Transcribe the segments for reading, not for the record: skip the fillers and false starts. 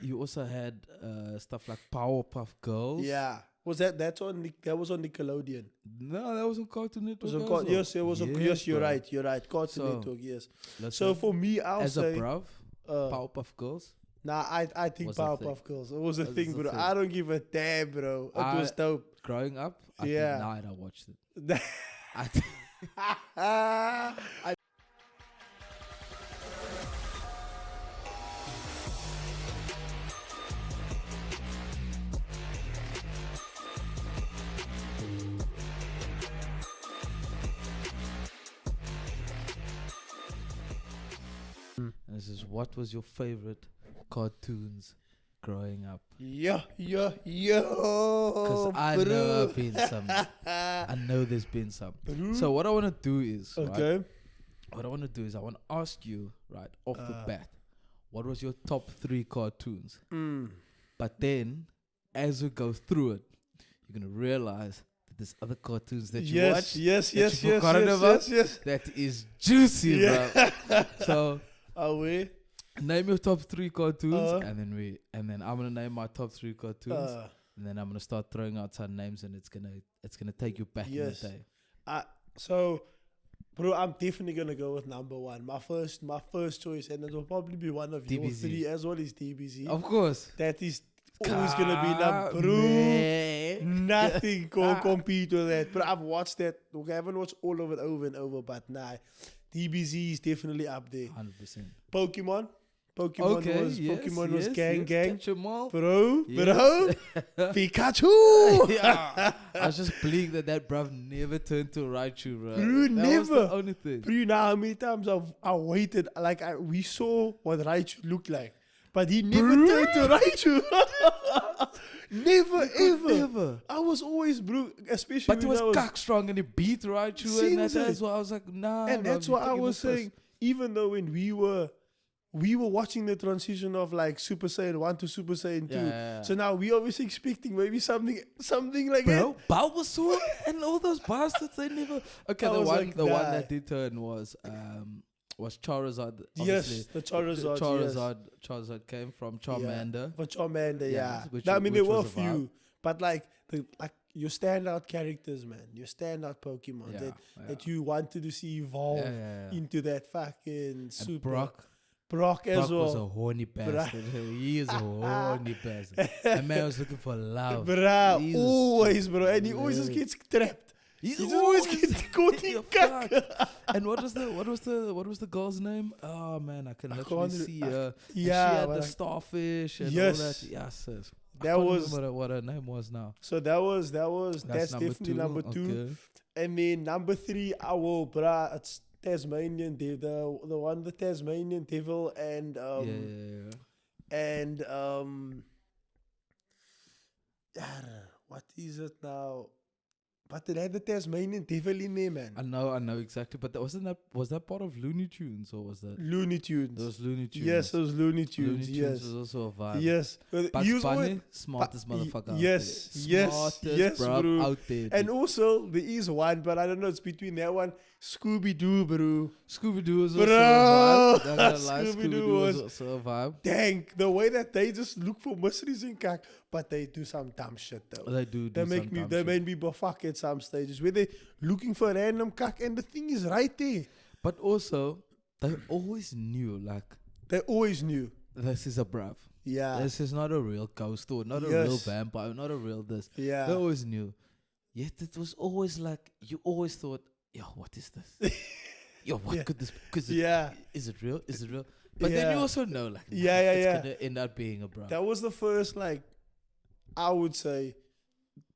you also had stuff like Powerpuff Girls. Yeah. Was that on? That was on Nickelodeon. No, that was on Cartoon Network. Was on also. yes, it was on. Yes, you're bro. right. You're right. Cartoon So, Network. Yes. Listen, So for me, I'll as say, a bruv, Powerpuff Girls. nah, I think Was a Powerpuff Girls. It was a Was thing, a bro. thing. I don't give a damn, bro. It was dope. Growing up, I Yeah. denied I watched it. I And this is, what was your favorite cartoons growing up? Yeah. Because I know bro. I've been some. I know there's been some. So what I want to do is, Okay. right, what I want to do is I want to ask you, right, off the bat, what was your top 3 cartoons? But then, as we go through it, you're going to realize that there's other cartoons that you watch Yes. that is juicy, bro. So, Are we? name your top 3 cartoons, and then I'm gonna name my top 3 cartoons, and then I'm gonna start throwing out some names, and it's gonna take you back in the day. So, bro, I'm definitely gonna go with number 1. My first choice, and it will probably be one of your DBZ. 3 as well, is DBZ. Of course, That is always gonna be number, bro. man. Nothing can compete with that. But I've watched that. Okay, I haven't watched all of it over and over, but nah, DBZ is definitely up there. 100%. Pokemon Okay, was yes, Pokemon was yes, gang yes. gang. Catch 'em all. Bro, Yes. Pikachu. Yeah. I was just bleak that bruv never turned to Raichu, bro. Bro, That was never. the only thing. Bro, you know how many times I waited, like we saw what Raichu looked like, but he never turned to Raichu. Never. I was always, bro, especially But he when was I was cock strong and he beat Raichu, and that's Seriously. why I was like, nah. and bruv, that's you're what I taking was the piss. saying. Even though when we were watching the transition of like Super Saiyan 1 to Super Saiyan 2. Yeah. So now we obviously expecting maybe something like Bro, Bulbasaur and all those bastards, they never. Okay, I the was one like, the one nah. that did turn was Charizard. that. Obviously. Yes, the Charizard. Charizard came from Yes. Charmander. For Charmander, yeah. which I mean, there which were a was a vibe. few, but like your standout characters, man, your standout Pokemon Yeah, that you wanted to see evolve Yeah. into that fucking And super Brock as was well. a horny bastard. He is a horny bastard. That man was looking for love. Bro, Jesus. always, bro, and he always just gets trapped. He He just always gets caught in Fuck. cuck. And what was the girl's name? Oh man, I can literally can't re- see her. And she Yeah, had but the starfish and all Yes. that. Yes, sis. I That can't was- remember what her name was now. So that's definitely number 2. Okay. And then number 3, bruh, it's Tasmanian Devil, the Tasmanian Devil, and and what is it now? But it had the Tasmanian Devil in there, man. I know exactly, but was that part of Looney Tunes or was that Looney Tunes. those Looney Tunes? Yes, those Looney Tunes. Looney Tunes Yes. was also a vibe. Yes. But Bugs he was Bunny, always- smartest motherfucker. yes, out there. yes, Smartest, yes, bruv, bro. out there. And also, there is one, but I don't know, it's between that one, Scooby-Doo, bro. Scooby-Doo was also Bro, a vibe. Not gonna lie, Scooby-Doo Scooby-Doo was was- also a vibe. Dang, the way that they just look for mysteries in cack, but they do some dumb shit, though. They do They make some me, dumb they shit. made me buffak at some stages where they looking for random cack, and the thing is right there. But also, they always knew, like, They always knew. this is a bruv. Yeah, This is not a real ghost or not a real vampire, not a real this. yeah. They always knew. Yet it was always like, you always thought, yo, what is this? Yo, what Yeah. could this, because Yeah, is it real? Is it real? But then you Yeah. also know, like, Yeah, it's yeah. going to end up being a bruv. that was the first, like, I would say,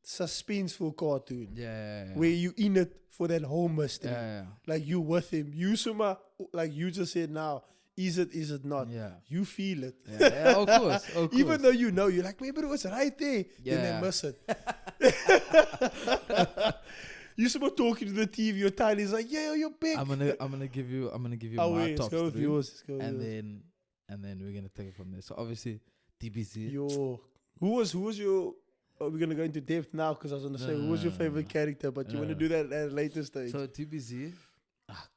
suspenseful cartoon Yeah. where you in it for that whole mystery. Yeah. Like you with him. You Suma, like you just said now, is it not? Yeah. You feel it. Yeah, of course. Of course. Even though you know, you're like, maybe it was right there. Then Yeah. they miss it. You Suma talking to the TV, your tiny is like, yeah, you're big. I'm gonna give you Oh, my wait, top let's go with 3, yours. Let's go with and yours. then we're gonna take it from there. So obviously DBZ. Who was your? Oh, we're gonna go into depth now because I was gonna say who was your favorite character, but you want to do that at a later stage. So DBZ,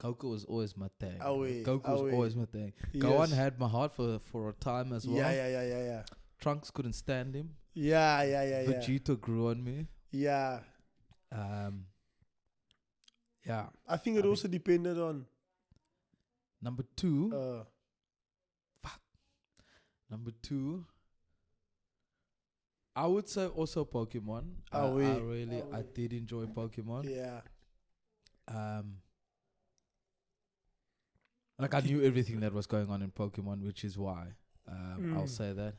Goku was always my thing. Oh, wait. Goku Oh, was wait. always my thing. Yes. Gohan had my heart for a time as well. Yeah. Trunks couldn't stand him. Yeah. Vegeta grew on me. Yeah. Yeah. I think it I also depended on. Number two. Uh, Number two. I would say also Pokemon. I did enjoy Pokemon. yeah. Like I knew everything that was going on in Pokemon, which is why I'll say that.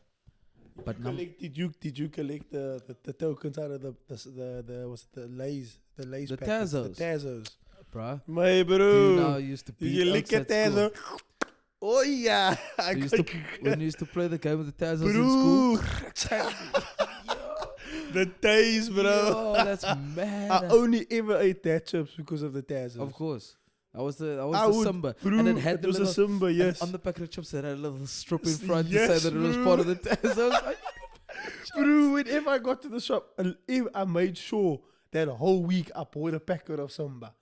But Did you collect the tokens out of the Lays The packets? Tazos. The Tazos. bruh, My do you know I bro. used to You beat can lick Oaks a at school? Tazo. Oh yeah. I We used to, got- when we used to play the game of the Tazos in school. Bro. The taste, bro. Yo, that's mad. I only ever ate that chips because of the Tazos. Of course. I was the I would- Simba. Bro, And it had it the was a little, Simba, and yes. on the packet of chips, it had a little strip in S- front to yes, say that it was bro. part of the Tazos. Like, Bro, whenever I got to the shop, I made sure that whole week I bought a packet of Simba.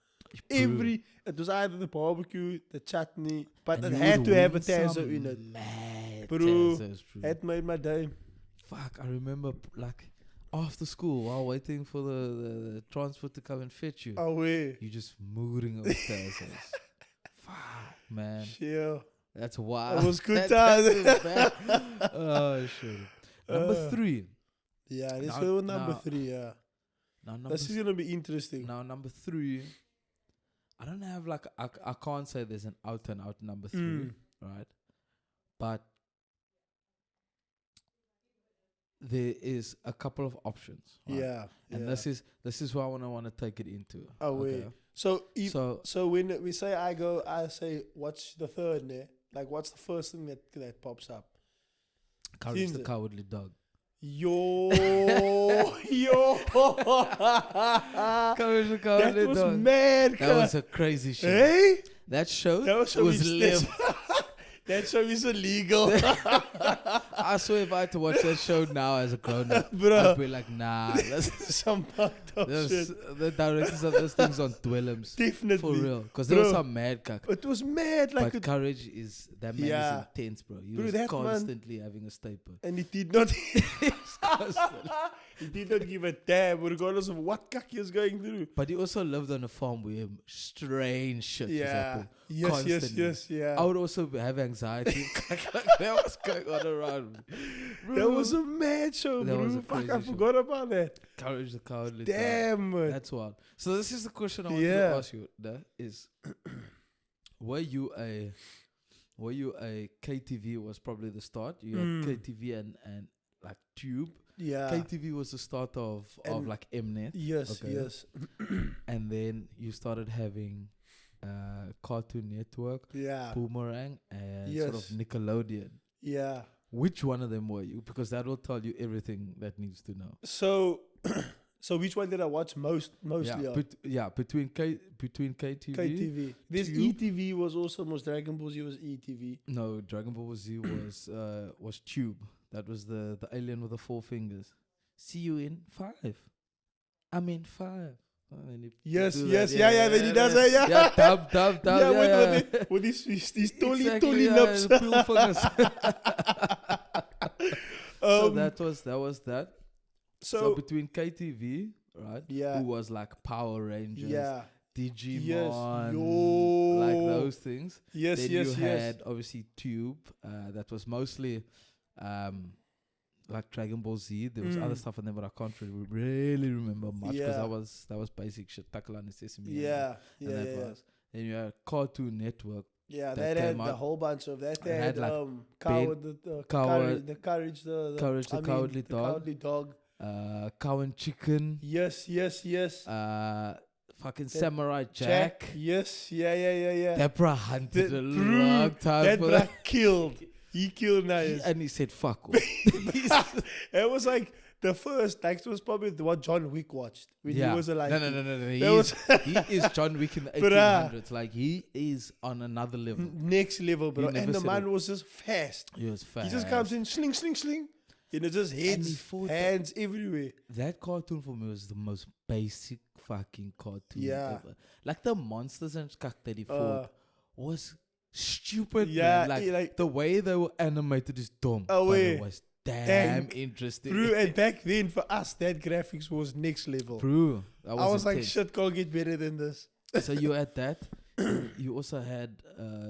It was either the barbecue, the chutney, but and it you had would to have a win Tazo some in it. Mad Bro, Tazos, bro. That made my day. Fuck, I remember like after school while waiting for the transport to come and fetch you. Oh, wait. You just mooring those Tazos. Fuck, man. Yeah. That's wild. It was good That times. is bad. Oh, shit. Number 3. Yeah, let's Now- go with number now- 3, yeah. Now, number This is going to be interesting. Now, number 3, I don't have like, I can't say there's an out and out number 3, Mm. right? But there is a couple of options. Right? Yeah. And yeah. this is where I want to take it into. Oh, wait. So, So when we say I say, what's the third there? Like, what's the first thing that pops up? Courage the Ginger. Cowardly Dog. Yo. Courage the That Cowardly was Dog. mad. That was a crazy shit. Hey? That show That show was is live. That show is illegal. I swear if I had to watch that show now as a grown up, Bro. I'd be like, nah. That's, Some fucked up shit. the directors of those things on Dwellums. Definitely. For real. Because there was Bro. some mad cuck. It was mad. Like But Courage is, that man Yeah. is intense, bro. He Bro, was that man- constantly having a staple. and he did not. Constantly. He did not give a damn, regardless of what cuck he was going through. But he also lived on a farm where strange shit was Yeah. happening. Yes, Constantly. yes, yeah. I would also have anxiety. That was going on around me. That was a mad show, That bro. was a Fuck, I crazy show. forgot about that. Courage the Cowardly Dog. Damn, man. That's wild. So this is the question I wanted Yeah. to ask you. That is, were you a KTV was probably the start. You had KTV and like Tube. Yeah. KTV was the start of And- like Mnet. Yes, Okay. yes. And then you started having Cartoon Network, Yeah. Boomerang, and sort of Yes. Nickelodeon. Yeah. Which one of them were you? Because that will tell you everything that needs to know. So, so which one did I watch mostly Yeah, of? between KTV. KTV. This Tube. ETV was also most Dragon Ball Z was ETV. No, Dragon Ball Z was Tube. That was the alien with the 4 fingers. See you in 5. I'm in 5. And he Yes, do yes, that, yeah, then he does that, yeah. Yeah, dub, Yeah, yeah. with these tolly Exactly, yeah, lips. the pool fingers. So Um, that was that. So so between KTV, right? Yeah. Who was like Power Rangers, yeah, Digimon, Yo. like those things. yes, Then yes, you yes. had obviously Tube, that was mostly like Dragon Ball Z. There was other stuff in there, but I can't really remember much because Yeah. that was basic shit. Takalani Sesame. Yeah, and yeah, that yeah. was. Then you had Cartoon Network. Yeah, that that had came a out. whole bunch of that. They It had had, like, Coward, Coward- the Courage, the Courage the Cowardly the Dog. Cowardly Dog. Cow and Chicken. Yes, yes, yes. Fucking Samurai Jack. Yes, yeah. That bro hunted That a bro- long time That for bro that. killed. He killed Nias. And he said, fuck off. It was like the first, like, it was probably what John Wick watched when he was like. no. He That was is John Wick in the Bruh. 1800s. Like, he is on another level. next level, bro. never And the said man it. was just fast. He was fast. He just comes in, sling, sling, sling. You know, just he hits, fought hands everywhere. That cartoon for me was the most basic fucking cartoon Yeah. ever. Like, the monsters and skak that he Uh, fought was stupid. yeah, man. like the way they were animated is dumb. Oh, but yeah. it was damn interesting. Bro, and back then for us, that graphics was next level. Bro, that I was like, intense. shit, can't get better than this. So you had that. You also had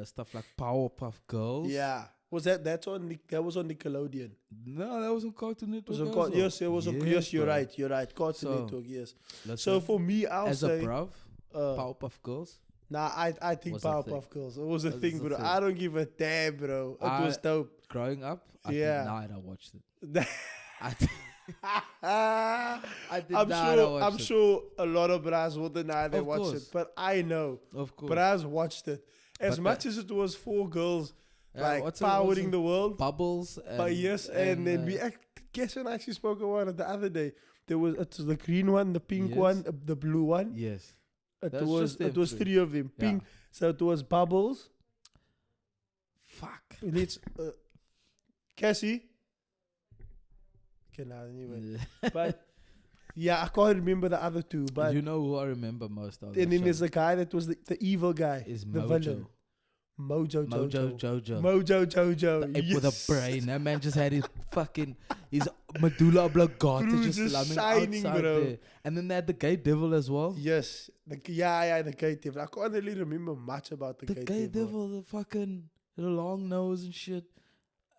stuff like Powerpuff Girls. Yeah. Was that on Nickelodeon? No, that was on Cartoon It was Network. on also. yes, it was on, yes, you're bro. right. You're right. Cartoon So, Network, yes. Listen, So for me, I'll as say a bruv, Powerpuff Girls. nah, I think Was a Powerpuff Girls. It was a Was thing, a bro. thing. I don't give a damn, bro. It was dope. Growing up, I Yeah. denied I watched it. I did I'm not sure. watch I'm it. sure a lot of bras will deny they Of watched course. it, but I know Of course. bras watched it. As But much as it was 4 girls like what's powering it? the world, Bubbles. but yes, and then we guess when I actually spoke about it the other day. It was the green one, the pink Yes. one, the blue one. Yes. It That's was just them it was three. 3 of them. Yeah. Pink. So it was Bubbles. Fuck. Let's Cassie. Okay, now anyway, but yeah, I can't remember the other 2. But You know who I remember most of? and then there's a guy that was the evil guy, is the Mojo. villain, Mojo Mojo Jojo. Jojo. Mojo Jojo. The ape with a brain. That man just had his medulla oblongata Bro, just just slumming shining, outside bro. there. And then they had the gay devil as well. Yes. The gay devil. I can't really remember much about the The gay gay devil. devil, the fucking the long nose and shit.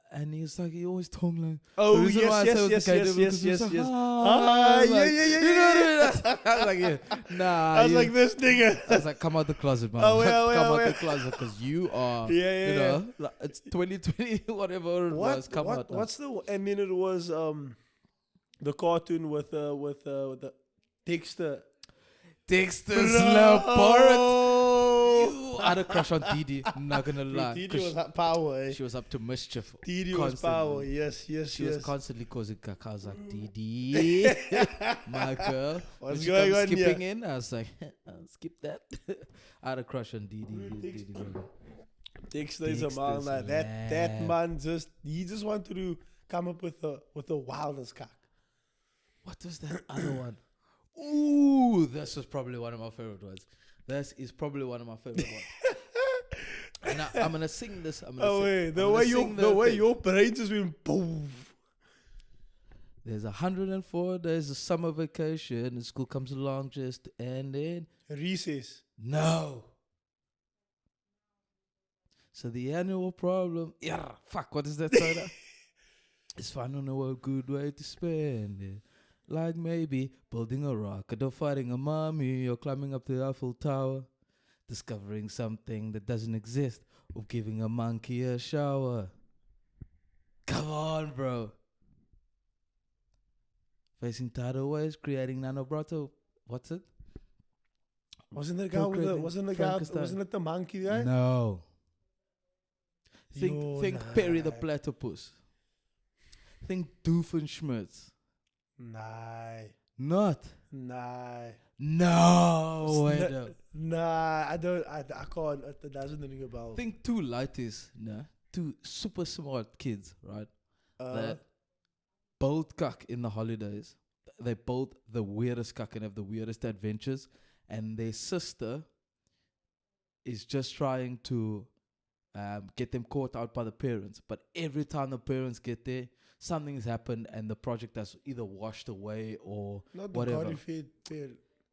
And he's like, he always tongue like. Oh, the reason why I said it was yes, the gay yes, devil yes, 'cause he was yes, like, yes. "Ah," Yeah, like, yeah, yeah, you know what I mean? yeah. I was like, yeah, nah. I was you- like, this nigga. I was like, come out the closet, man. Oh, yeah, come out yeah. the closet because you are, Yeah, yeah, you yeah. know, like, it's 2020, whatever it was. Come out. now. What's the? And then it was the cartoon with the Dexter. Dexter's Bro. Laboratory. I had a crush on Didi, not gonna lie. Didi 'cause was at power. Eh? she was up to mischief. Didi was constantly. power. Yes, yes, She yes. was constantly causing caca. I was like, Didi, my girl. When What's she going comes on skipping here? in, I was like, I'll skip that. I had a crush on Didi. Dexter is a man Dexter's like that mad. man he just wanted to come up with a wildest cock. What was that other one? Ooh, this was probably one of my favorite ones. This is probably one of my favorite ones. And I'm gonna sing this. I'm gonna Oh sing, wait, I'm the gonna way sing the way thing. your brain just went boom. There's 104 days of summer vacation, and school comes along just to end it. Recess. No. So the annual problem, yeah, fuck, what is that soda? It's finding a good way to spend it. Like maybe building a rocket or fighting a mummy or climbing up the Eiffel Tower. Discovering something that doesn't exist or giving a monkey a shower. Come on, bro. Facing tidal waves, creating nanobrotto. What's it? Wasn't the guy with the Procreating wasn't the guy Frankenstein. wasn't it the monkey guy? No. Yo, Think Perry the nah. Platypus. Think Doofenshmirtz. Nah. Not. Nah. No. Wait, Sna- no. Nah, I can't. It doesn't ring a bell. Think two lighties, no? Two super smart kids, right? That both cuck in the holidays. They both the weirdest cuck and have the weirdest adventures. And their sister is just trying to get them caught out by the parents. But every time the parents get there, something's happened and the project has either washed away or Not the whatever. Godfrey Fair.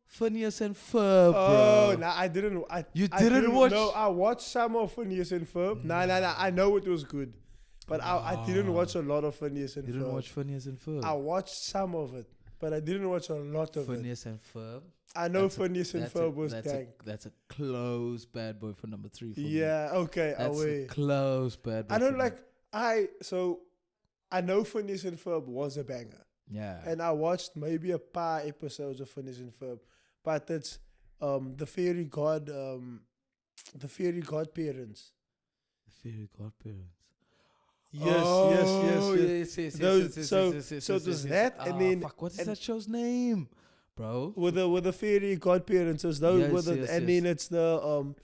Phineas and Ferb, Oh, bro. nah, I didn't. You I didn't watch? No, I watched some of Phineas and Ferb. Nah. I know it was good, but I didn't watch a lot of Phineas and You Ferb. didn't watch Phineas and Ferb? I watched some of it, but I didn't watch a lot of it. Phineas and Ferb. I know That's a- Phineas and That's a- Ferb was that's dank. that's a close bad boy for number 3 for me. Yeah, okay, That's away. a close bad boy. I don't for me. like. I know Phineas and Ferb was a banger, Yeah. and I watched maybe a paar episodes of Phineas and Ferb, but it's the fairy godparents. The Fairy Godparents. Yes, Oh, yes. yes. Those- so it was that, and then- fuck, what is and- that show's name, bro? With the fairy godparents, it's those Yes, with it, yes, and yes. then it's the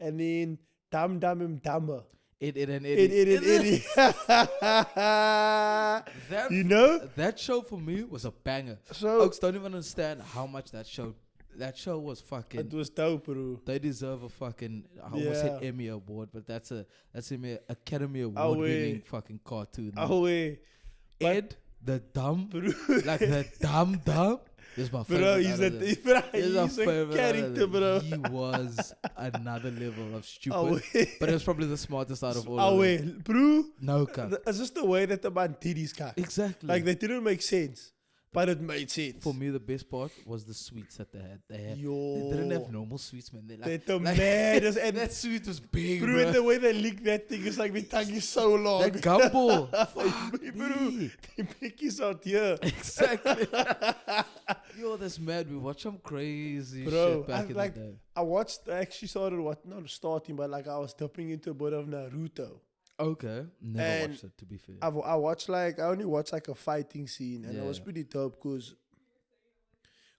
and then Dum Dum and Dumber. It and It. That You know? that show for me was a banger. So Folks don't even understand how much that show was fucking. it was dope, bro. They deserve a fucking, I almost said Yeah. Emmy award, but that's an Academy Oh, Award winning wait. fucking cartoon. Oh, way. Ed, the dumb, Bro, like the dumb, is my favorite. bro, he's out of them. he's a favorite character, bro. He was another level of stupid, Away. but it was probably the smartest out of all of Away. them. Bro, No cut. it's just the way that the man did his car. Exactly. Like, they didn't make sense, but it made sense. For me, the best part was the sweets that they had. They Yo. didn't have normal sweets, man. They They're like, the maddest. And that sweet was big, bro, bro. and the way they lick that thing is like the tongue is so long. That gumbo. Fuck Bro, me. the pick is out here. Exactly. Yo, that's mad. We watched some crazy Bro, shit back in like, the day. I actually started not starting, but like I was dipping into a bit of Naruto. Okay. Never And watched it, to be fair. I only watched like a fighting scene, and it was Yeah. pretty dope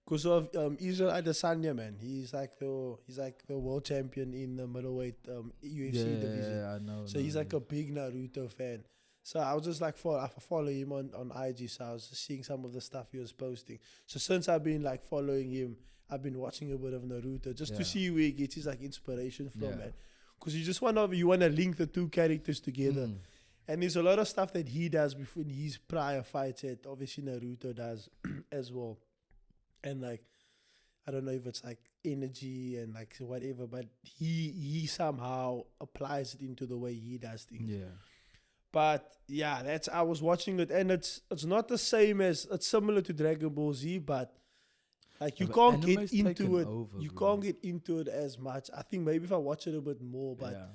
because of Israel Adesanya, man. He's like the world champion in the middleweight UFC division. Yeah, I know. So he's like a big Naruto fan. So I was just like, I follow him on IG. So I was just seeing some of the stuff he was posting. So since I've been like following him, I've been watching a bit of Naruto just to Yeah. see where he gets his like inspiration from, Yeah. man. Because you just want to link the two characters together. Mm. And there's a lot of stuff that he does before in his prior fights that obviously Naruto does as well. And like, I don't know if it's like energy and like whatever, but he somehow applies it into the way he does things. Yeah. But yeah, I was watching it, and it's not the same as, it's similar to Dragon Ball Z, but like you Yeah, but can't get anime's into taken it. over, You bro. can't get into it as much. I think maybe if I watch it a bit more, but Yeah.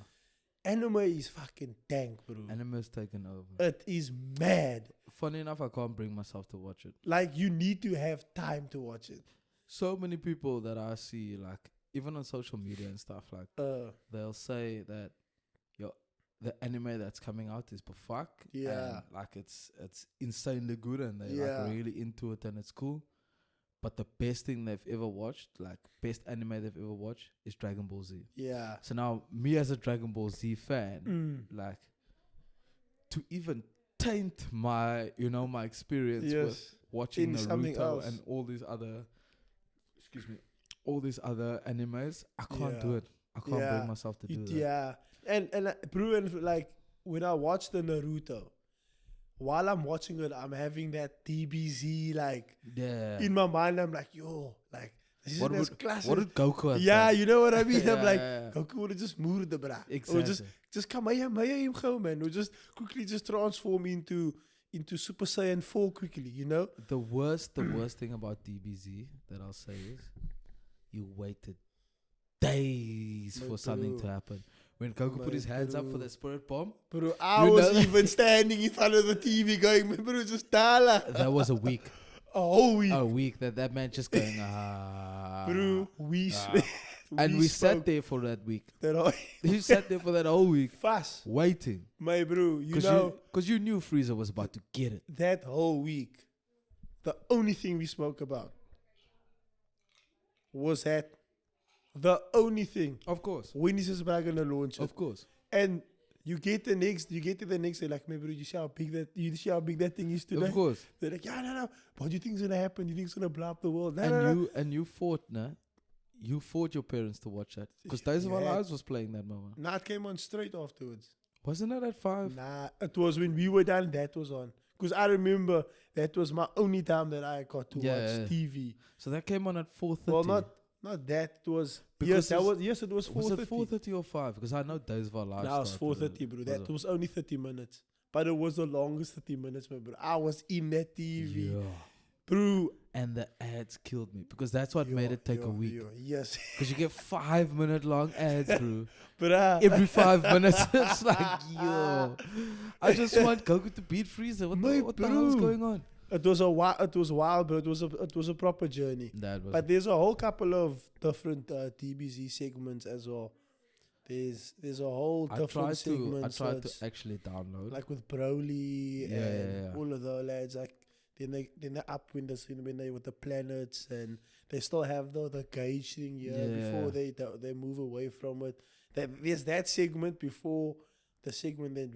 anime is fucking dank, bro. Anime's taken over. It is mad. Funny enough, I can't bring myself to watch it. Like you need to have time to watch it. So many people that I see, like, even on social media and stuff, like, they'll say that the anime that's coming out is fuck. Yeah. And like it's insanely good and they're Yeah. like really into it and it's cool. But the best thing they've ever watched, like best anime they've ever watched, is Dragon Ball Z. Yeah. So now me as a Dragon Ball Z fan, like to even taint my my experience with Yes. watching In something Naruto else. and all these other animes, I can't do Yeah. it. I can't Yeah. bring myself to do that. Yeah. And bro, and like when I watch the Naruto, while I'm watching it, I'm having that DBZ like Yeah. in my mind. I'm like, yo, like this What is would classic. what did Goku have Yeah, done? you know what I mean? I'm Yeah, like, yeah, yeah. Goku would have just moved the bra. Or Exactly. just come here, him go, man. Or just quickly just transform into Super Saiyan 4 quickly, you know? The worst thing about DBZ that I'll say is you waited days My for something to bro. happen. When Goku My put his hands up for bro. the spirit bomb, Bro, I You was know- even standing in front of the TV going, man, bro, just tala. that was a week. A whole week. A week that man just going Bro, we and we sat spoke there for that week. that all You sat there for that whole week fast. waiting My bro, you because know, you knew Frieza was about to get it. that whole week, the only thing we spoke about was that. The only thing. Of course, When is this bra gonna launch it? of course. And you get to the next day, like, man, bro, you see how big that thing is today? Of course. They're like, yeah, no. What do you think's gonna happen? You think it's gonna blow up the world? No. You fought, nah? You fought your parents to watch that because Days of Our Yeah. Lives was playing that moment. Nah, it came on straight afterwards. Wasn't it at 5? Nah, it was when we were done, that was on. Because I remember that was my only time that I got to Yeah. watch TV. So that came on at 4:30. Well, not that. It was Because it was 4:30. Was it 4:30 or 5? Because I know Days of Our Lives. No, it was started 4:30, bro. That was only 30 minutes. But it was the longest 30 minutes, my bro. I was in that TV. Yeah. Bro. And the ads killed me because that's what made it take a week. Yes. Because you get 5-minute long ads, bro. But Every 5 minutes, it's like, yo, I just want Goku to beat Frieza. What the hell is bro. going on? it was wild, but it was a proper journey. That was. But there's a whole couple of different DBZ segments as well. There's a whole I different tried segments. to actually download. Like with Broly Yeah, and yeah. all of the lads. Like then they're up when they with the planets, and they still have the gauge thing here before they move away from it. There's that segment before the segment that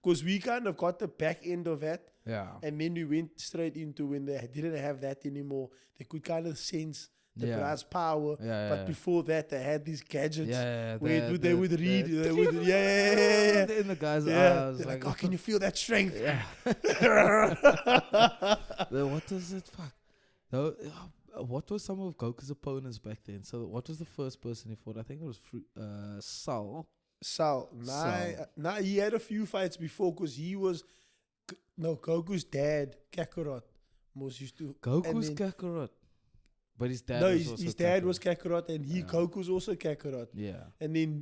because we kind of got the back end of that. Yeah. And then we went straight into when they didn't have that anymore. They could kind of sense the Yeah. brass power. Yeah, But yeah. before that, they had these gadgets Yeah, where they would read. They would, yeah. in the guy's Yeah, eyes. they're like, oh, can you feel that strength? Yeah. What was it? Fuck. No, what was some of Goku's opponents back then? So, what was the first person he fought? I think it was Sal. Sal, nah, he had a few fights before because he was, Goku's dad, Kakarot, most used to. Goku's and then- Kakarot. But his dad No, was also his dad Kakarot. was Kakarot, and Yeah. Goku's also Kakarot. Yeah. And then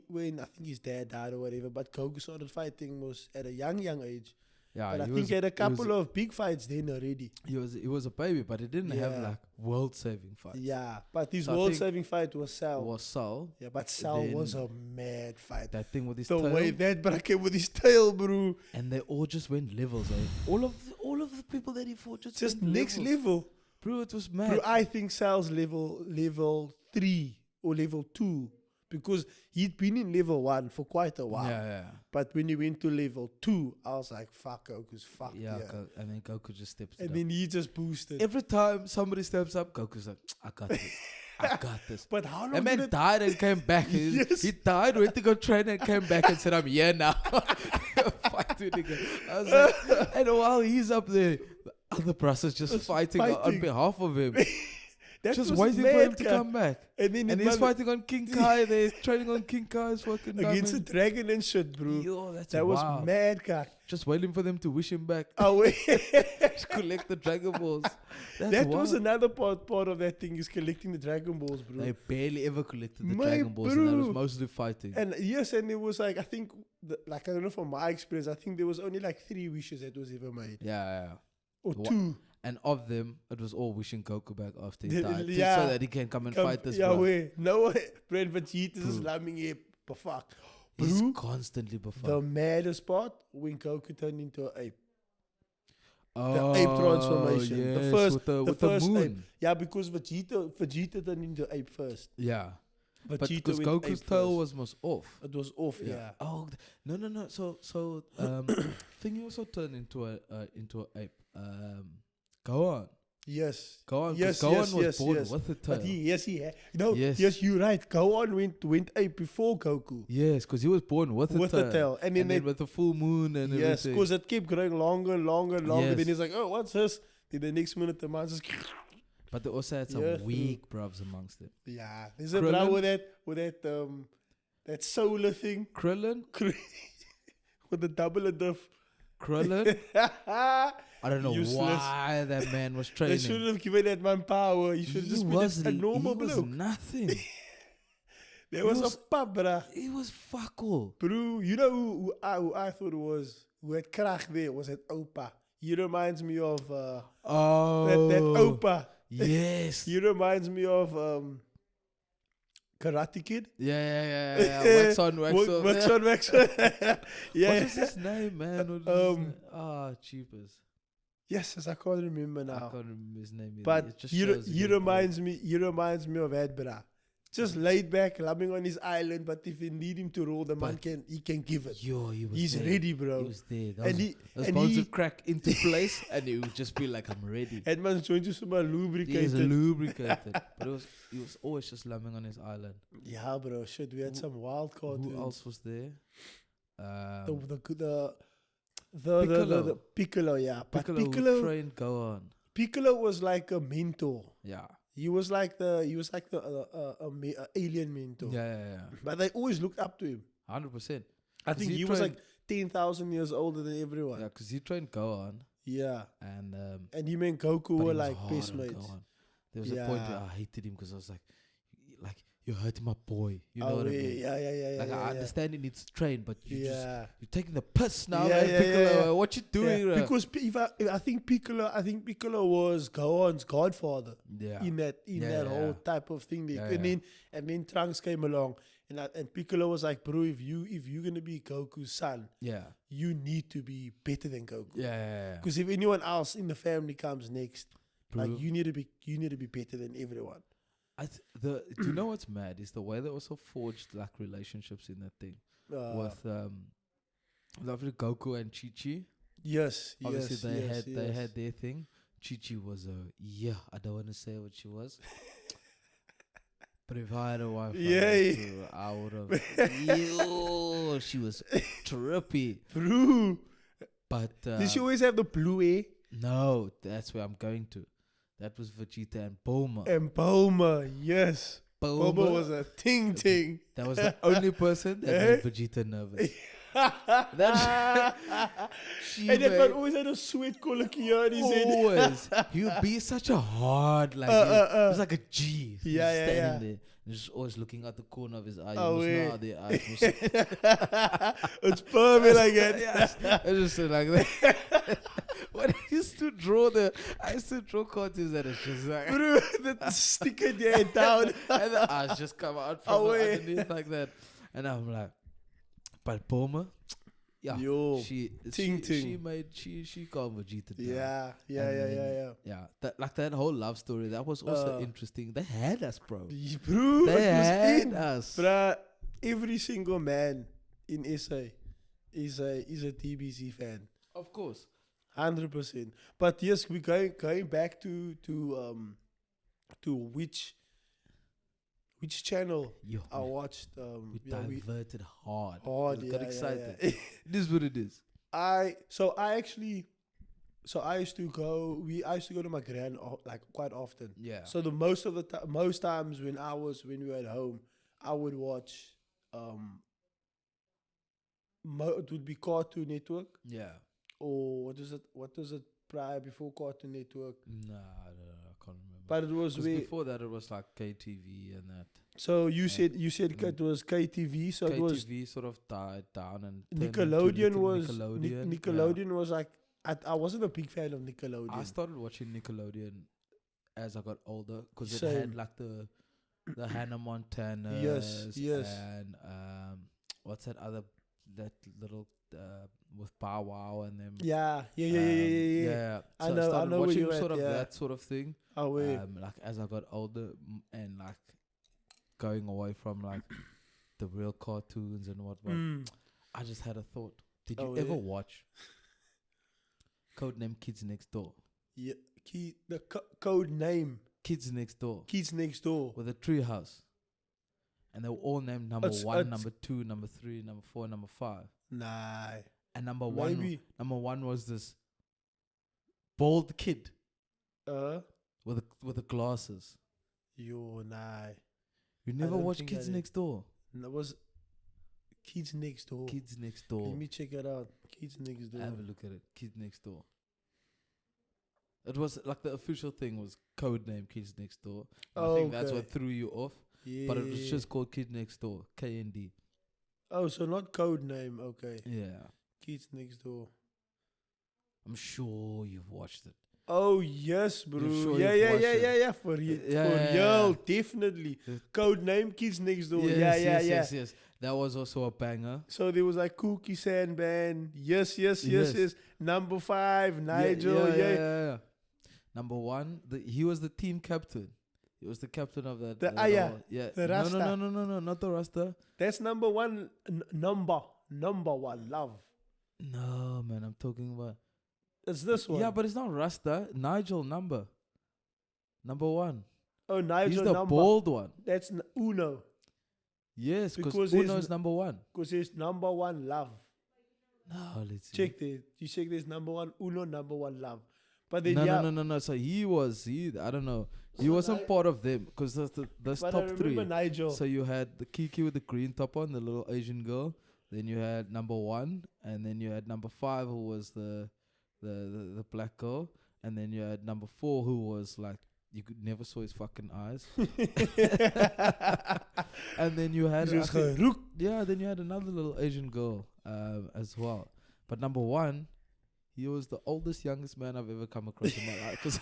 when I think his dad died or whatever, but Goku started fighting was at a young age. Yeah, But I he think was- he had a he was- couple of big fights then already. He was a baby, but he didn't have Yeah. like world-saving fights. Yeah, but his So I world-saving fight was Sal. It was Sal. Yeah, but Sal Then was a mad fight. That thing with his The tail. way that bro came with his tail, bro, And they all just went levels, eh? All of the people that he fought just just went next levels. level. Bro, it was mad. Bro, I think Sal's level 3 or level 2 because he'd been in level 1 for quite a while. Yeah. But when he went to level 2, I was like, fuck, Goku's fucked. Yeah, Yeah. and then Goku just steps it And up. then he just boosted. Every time somebody steps up, Goku's like, I got this. I got this. But how long That did man it... died and came back. Yes. He died, went to go train and came back and said, I'm here now. Fighting again. I was like, and while he's up there, the other brothers just fighting on fighting. behalf of him. That Just was waiting for him mad, to guy. come back. And then And his he's mother- fighting on King Kai. They're training on King Kai's fucking against a diamond. dragon and shit, bro. Yo, that's That was wild. mad, guy. Just waiting for them to wish him back. Oh, wait. Just collect the Dragon Balls. That's That was wild. another part of that thing is collecting the Dragon Balls, bro. They barely ever collected the My Dragon Balls, and that was bro. mostly fighting. And yes, and it was like, I think, like, I don't know from my experience, I think there was only like 3 wishes that was ever made. Yeah. Or Wha- 2. And of them, it was all wishing Goku back after he The- died, yeah. so that he can come and fight this Yeah, bro. wait. No way. Brent Vegeta is Bro. slamming it. But fuck. He's Bro, constantly the before. maddest part when Goku turned into an ape. Oh, ape transformation. The yes, first- with the, the with the first moon. ape. Yeah, because Vegeta turned into ape first. Yeah, but Vegeta because went Goku's ape tail first. was off. It was off, yeah. Oh no. So Thingy also turned into a ape. Go on. Yes. Go on. Yes, Go yes, on was yes, born yes. with the tail. But he had. No, Yes. yes, you're right. Go on went ape before Goku. Yes, because he was born with With the the tail. And then they with the full moon and yes, everything. because it kept growing longer and longer and longer. Yes. Then he's like, oh, what's this? Then the next minute the man just But they also had some Yeah. weak bruvs amongst them. yeah. There's a Krillin? bro with that solar thing Krillin, with the double diff. Krillin. I don't know Useless. why that man was They training. shouldn't have given that man power. He should have just been a normal he was bloke. nothing. There was was- a pub, bruh. He was fuck all. Bro, you know who I thought it was? Who had Krach there was that Opa. He reminds me of Oh, that Opa. Yes. He reminds me of Karate Kid. Yeah. Wax on, wax off. Wax Yeah. on, wax on. Yeah. What is his name, man? What is his name? Cheapers. Yes, I can't remember I now. can't remember his name either. But It just he shows he again, reminds me of that, bruh. Just laid back, loving on his island, but if you need him to roll, the man But- he can give it. Yo, he was He's there. ready, bro. He was there. That And was, he those and bones he would crack into place, and he would just be like, "I'm ready." that man's going to some He is lubricated. lubricated, but he was always just lumbering on his island. Yeah, bro. Shit, we had Who- some wild cartoons. Who else was there? The Piccolo, yeah. But Piccolo who trained Gohan. Piccolo was like a mentor. Yeah. He was like the alien mentor. Yeah. But they always looked up to him. 100%. I think he was like 10,000 years older than everyone. Yeah, because he trained Gohan, Yeah. and And him and Goku but were he was like hard best on mates. Gohan. There was a point where Yeah. I hated him because I was like, you're hurting my boy. You know what I mean? Yeah. Like I understand he needs to train, but you're taking the piss now, Yeah, man. yeah, Piccolo, yeah. what you doing? Yeah, because I think Piccolo was Gohan's godfather yeah, in that whole type of thing. Yeah, And then Trunks came along, and Piccolo was like, bro, if you're gonna be Goku's son, yeah, you need to be better than Goku. yeah. Because if anyone else in the family comes next, Bro. like you need to be better than everyone. Do you know what's mad is the way they also forged like relationships in that thing with obviously Goku and Chi Chi. Yes, Obviously yes, they had their thing. Chi was I don't want to say what she was. But if I had a wife, I would have. She was trippy. Bro. But Did she always have the blue hair? no, that's where I'm going to. That was Vegeta and Bulma. And Bulma, yes. Bulma was a ting. That was the only person that made Vegeta nervous. And that man always had a sweat colicky on his head. Always. He would be such a hard, like, he was like a G. He was standing there. And just always looking at the corner of his eye. Oh, You wait. must know how their eyes It's perfect like that. Yes, I just said like that. When I used to draw cartoons that it's just like, Bro, the sticker there down. and the eyes just come out from Oh, wait. underneath like that. And I'm like, but Bulma, yeah, Yo, she ting. she calmed Vegeta down. Yeah. That whole love story, that was also interesting. They had us, bro. Bro, They it was had in. us. Bruh, every single man in SA is a DBZ fan. Of course. 100%. But yes, we're going back to which channel Yo, I watched. we we diverted hard. hard, We got yeah, excited. yeah. It is what it is. I used to go to my gran like quite often. Yeah. So most times when we were at home, I would watch it would be Cartoon Network, Yeah. or what was it prior before Cartoon Network? Nah, I don't know. I can't remember. But it was 'Cause where, before that, it was like KTV and that. so you said it was KTV, so it was KTV sort of died down and turned into Nickelodeon was Nickelodeon. Nickelodeon was like I wasn't a big fan of Nickelodeon. I started watching Nickelodeon as I got older because it Same. had like the Hannah Montana. Yes. And what's that little with Bow Wow and them. Yeah. Yeah. I So know started where watching you're at, sort of yeah. that sort of thing. Oh wait. Like as I got older and like going away from like the real cartoons and whatnot, I just had a thought. Did you Oh, ever yeah. watch Codename Kids Next Door? Yeah. The code name Kids Next Door Kids Next Door. with a tree house. And they were all named number It's- 1, it's- number 2, number 3, number 4, number 5. Nah. And number Maybe. one was this bald kid Uh. with the glasses. Yo, nah. You never don't watched think Kids I did. Next Door? That was Kids Next Door. Kids Next Door. Let me check it out. Kids Next Door. Have a look at it. Kids Next Door. It was like the official thing was Codename Kids Next Door. And I think that's okay. what threw you off. Yeah. But it was just called Kids Next Door. KND. Oh, so not code name. Okay. Yeah. Kids Next Door. I'm sure you've watched it. Oh yes, bro. sure Yeah. you've watched it? For Yeah, real, yeah. definitely. Yeah. Code name Kids Next Door. Yes. That was also a banger. So there was like Cookie Sandman. Yes. Number 5, Nigel. Yeah. Number 1, he was the team captain. He was the captain of that. The yeah. the Rasta. No, not the Rasta. That's number 1. Number 1. Love. No, man, I'm talking about. It's this one. Yeah, but it's not Rasta. Nigel Number 1. Oh, Nigel He's the number. bald one. That's Uno. Yes, Because because he's Uno is number 1. Because it's number 1 love. No, let's see. Check this. You check this number 1 Uno, number 1 love. But then No. So I don't know. He wasn't part of them because that's But top I remember 3. Nigel. So you had the Kiki with the green top on, the little Asian girl. Then you had number 1, and then you had number 5, who was the black girl, and then you had number 4, who was like you could never saw his fucking eyes. And then you had then you had another little Asian girl as well. But number 1, he was the youngest man I've ever come across in my life. 'Cause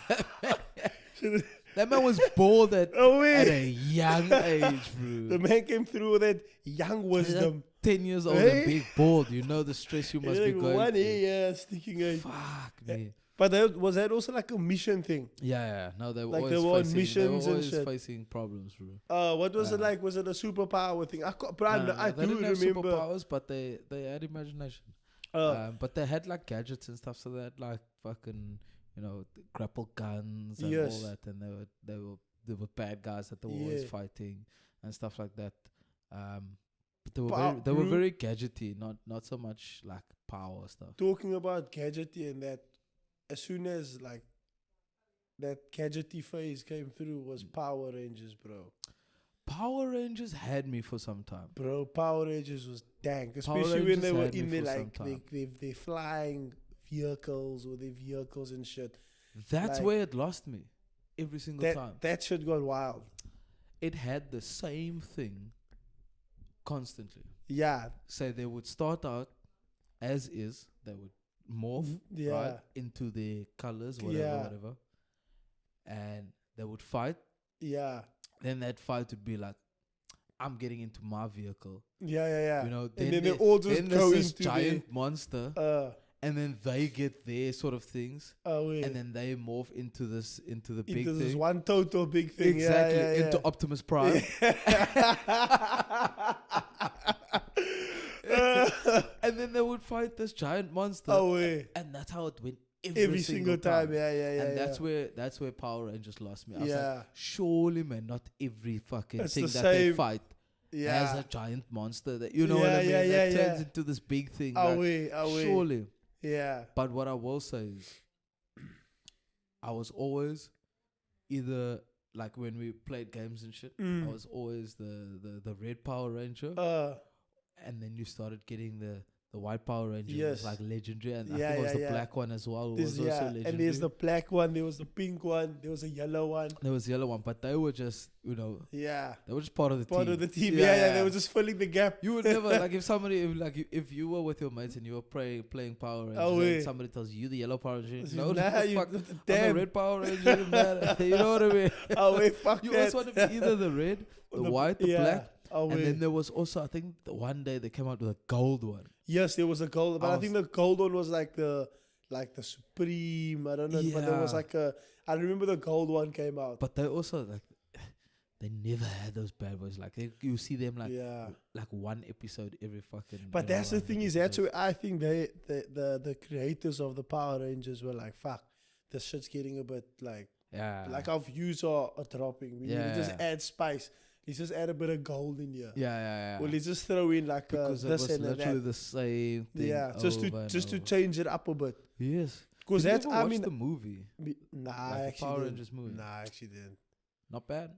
that man was bald at a young age, bro. The man came through with that young wisdom. 10 years old Hey. and big bald. You know the stress you must be going One through. ear sticking out. Fuck me. But was that also like a mission thing? Yeah. No, they were Like always they were on facing, missions and shit. facing problems, bro. What was it like? Was it a superpower thing? I They do didn't have remember. superpowers, but they had imagination. But they had like gadgets and stuff, so they had like fucking, grapple guns and Yes. all that, and they were bad guys that they were always Yeah. fighting and stuff like that. But they But were bro- very gadgety, not so much like power stuff. Talking about gadgety and that, as soon as like that gadgety phase came through, was Power Rangers, bro. Power Rangers had me for some time. Bro, Power Rangers was dank, Power especially when they Rangers were had me in their for some like time. they flying vehicles or their vehicles and shit. That's Like, where it lost me every single time. That shit got wild. It had the same thing constantly. Yeah, So they would start out as is, they would morph yeah, right into their colors, whatever, Yeah. whatever, and they would fight. yeah, Then that fight would be like, I'm getting into my vehicle, yeah. you know. And then they all just then go there's this into giant monster, their, and then they get their sort of things, wait, and then they morph into the big into this thing. one total big thing. Exactly, yeah, yeah, into Optimus Prime. And then they would fight this giant monster, Oh, wait. and that's how it went Every single time. Yeah. And that's where Power Rangers lost me. I was Yeah. like, surely, man, not every fucking It's thing the that they same. fight has Yeah. a giant monster that, you know what I mean, Yeah, that yeah, turns yeah. into this big thing. Oh, like, wait. surely. Yeah. But what I will say is, I was always either, like when we played games and shit, I was always the red Power Ranger, and then you started getting the white Power Ranger, Yes. was like legendary, and I Yeah, think it was yeah, the yeah. black one as well, This, was also yeah. legendary. And there's the black one, there was the pink one, there was a yellow one. There was the yellow one, but they were just, Yeah. they were just part of the Part team. of the team. Yeah. They were just filling the gap. You would never, like, if you were with your mates and you were playing Power Rangers, Oh, and yeah. somebody tells you the yellow Power Ranger, Nah, no, you- fuck, I'm damn. the red Power Ranger, man. You know what I mean? Oh, wait, fuck You that. always want to be either the red, the white, the yeah. black, Oh, and wait. then there was also, I think, one day they came out with a gold one. Yes, there was a gold, but I I think the gold one was like the Supreme. I don't know, but there was Yeah. like I remember the gold one came out. But they also, like, they never had those bad boys. Like, you see them, like, Yeah. like one episode every fucking. But that's the thing is that's where I think the creators of the Power Rangers were like, fuck, this shit's getting a bit like our views are dropping. We need to just Yeah. add spice. Let's just add a bit of gold in here. yeah. Or let's just throw in like Because it this was and literally that. the same thing. Yeah, just over and to over. change it up a bit. Yes. Because Did you that's ever I watch mean the movie. nah, like I the actually Power didn't. Rangers movie? Nah, I actually didn't. Not bad.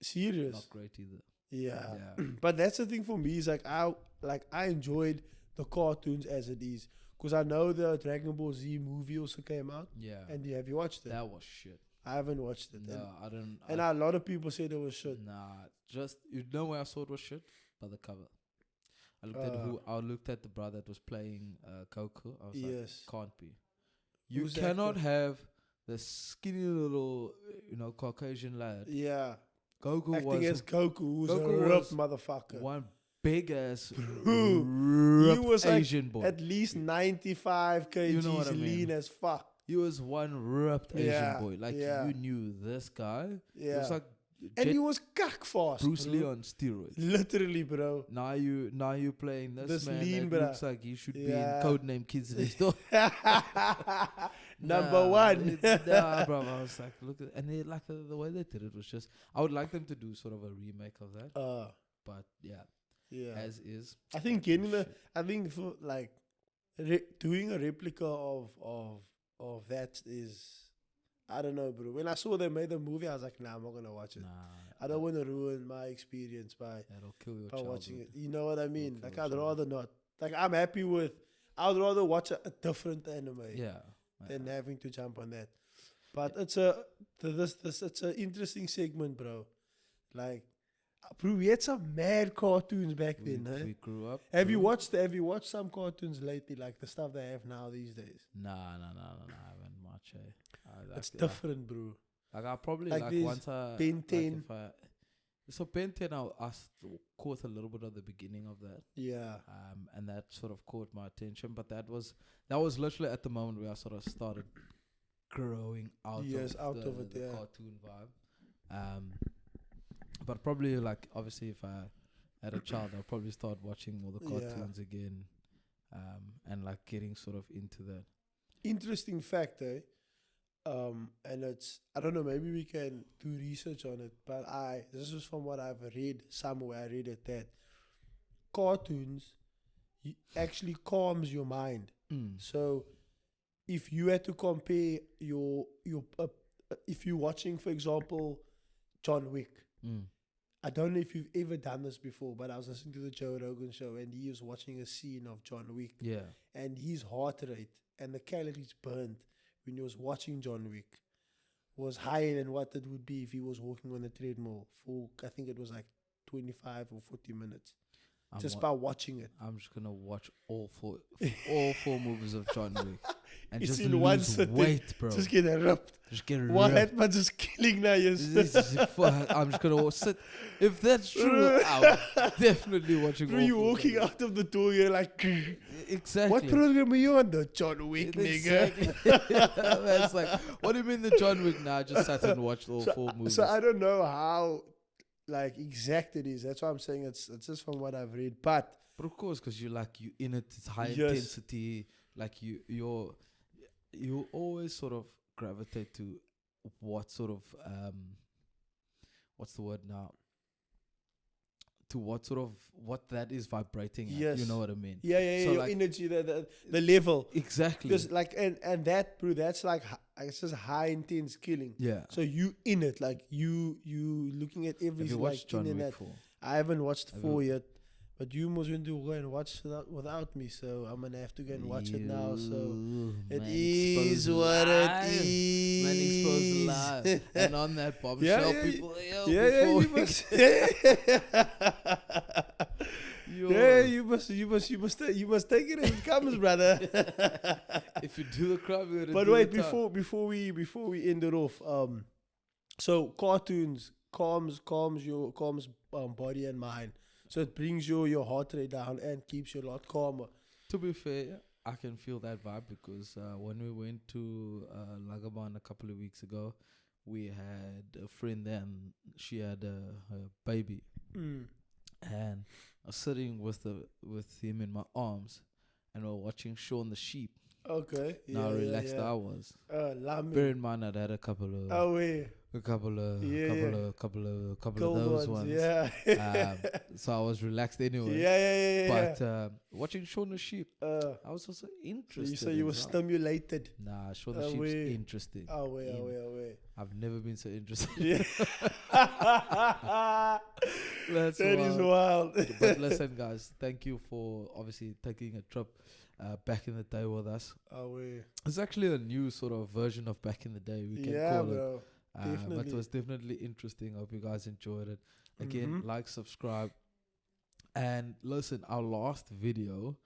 Serious. Not great either. Yeah. Yeah. But that's the thing for me is like I enjoyed the cartoons as it is because I know the Dragon Ball Z movie also came out. Yeah. And have you watched it? That was shit. I haven't watched it. No, I don't. And a lot of people said it was shit. Nah, just, you know where I saw it was shit? By the cover. I looked at the brother that was playing Goku. I was like, Yes. can't be. You Who's the cannot actor? have the skinny little, Caucasian lad. Yeah. Goku Acting was as Goku, who's Goku a ripped was motherfucker. one big ass He ripped was like Asian boy. at least 95 kgs, You know what I mean. lean as fuck. He was one ripped Yeah, Asian boy. Like, yeah. you knew this guy. It Yeah. was like And Jet he was cock fast. Bruce bro. Lee on steroids. Literally, bro. Now you playing this, This man lean, that bruh. looks like he should be Yeah. in Codename Kids Next Door. Number one. Nah, bro. I was like, look at, and they, like the way they did it was just. I would like them to do sort of a remake of that, but yeah, Yeah. as is. I think I think for like doing a replica of that is, I don't know, bro. When I saw they made the movie, I was like, nah, I'm not gonna watch it. Nah, I don't want to ruin my experience by that'll kill your watching childhood. it. You know what I mean? kill Like your I'd childhood. rather not. Like I'm happy with. I'd rather watch a different anime Yeah, than having to jump on that. But it's it's an interesting segment, bro. Like, bro, we had some mad cartoons back then. Huh? we grew up. Have you bro. watched some cartoons lately, like the stuff they have now these days? Nah, I haven't much. It's different, bro. Like I probably Like like this once I Ben like 10. if I- so Ben 10, caught a little bit of the beginning of that. Yeah, And that sort of caught my attention. But that was literally at the moment where I sort of started growing out Yes, of out the, of it, the yeah. cartoon vibe. But probably like obviously if I had a child, I'll probably start watching more the Yeah. cartoons again, and like getting sort of into that. interesting fact, eh? And it's, I don't know, maybe we can do research on it, but this is from what I've read somewhere. I read it that cartoons actually calms your mind. So if you had to compare your if you're watching, for example, John Wick, I don't know if you've ever done this before, but I was listening to the Joe Rogan show and he was watching a scene of John Wick. Yeah. And his heart rate and the calories burned when he was watching John Wick was higher than what it would be if he was walking on the treadmill for, I think it was like 25 or 40 minutes. Just by watching it. I'm just gonna watch all four movies of John Wick and It's just in one lose sitting. weight, bro. Just get ripped. Just get What ripped. happened? Just killing now. I'm just gonna sit. If that's true, I'm definitely watching. Bro, you walking out of the door, you're like, exactly. what program are you on? The John Wick, nigga. Exactly. It's like, what do you mean the John Wick? Nah, I just sat and watched all four movies. So I don't know how, like, exact it is. That's why I'm saying it's just from what I've read. But of course, because you in it, it's high Yes. intensity. Like you always sort of gravitate to what sort of what's the word now? To what that is vibrating at. Yes. You know what I mean? yeah, So your like- energy, the level. Exactly. Because like and that, bro, that's like it's just high intense killing. Yeah. So you in it, like you looking at every Have you like watched John in and Wick that. 4? I haven't watched Have 4 yet, but you must want to go and watch without me. So I'm gonna have to go and watch it now. So it is what it is. Man exposed live. And on that bombshell, people, You must take it as it comes, brother. If you do the crime, you gotta But do wait, the time. before we end it off, so cartoons calms body and mind. So it brings your heart rate down and keeps you a lot calmer. To be fair, I can feel that vibe because when we went to Lagaban a couple of weeks ago, we had a friend there and she had her baby. And I was sitting with him in my arms and we were watching Shaun the Sheep. Okay. Now relaxed I was. Lami. Bear in mind I'd had a couple of Cold those ones. Yeah. So I was relaxed anyway. Yeah. But watching Shaun the Sheep, I was also interested. So you were stimulated. Nah, Shaun the Sheep's interesting. Away. I've never been so interested. Yeah. That's That is wild. But listen, guys, thank you for obviously taking a trip back in the day with us. Away. It's actually a new sort of version of back in the day. We can Yeah, call it. bro. But Definitely. it was definitely interesting. I hope you guys enjoyed it. Again, Mhm. like, subscribe. And listen, our last video,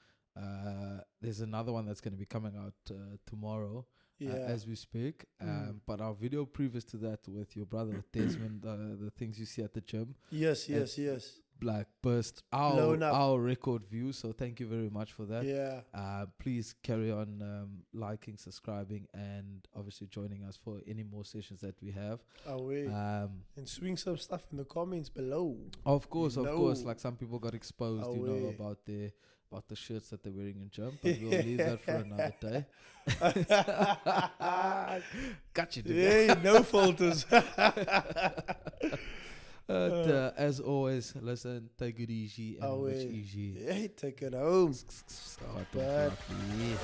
there's another one that's going to be coming out tomorrow as we speak. But our video previous to that with your brother, Desmond, the things you see at the gym, Yes. like burst Blown up. our record view. So thank you very much for that. Yeah. Please carry on liking, subscribing, and obviously joining us for any more sessions that we have. Away. And swing some stuff in the comments below. Of course, know. like some people got exposed, about the shirts that they're wearing in gym, but we'll leave that for another day. Got you, dude. Yeah, no filters. As always, listen, take it easy and watch easy. Hey, take it home. Stop bad. it.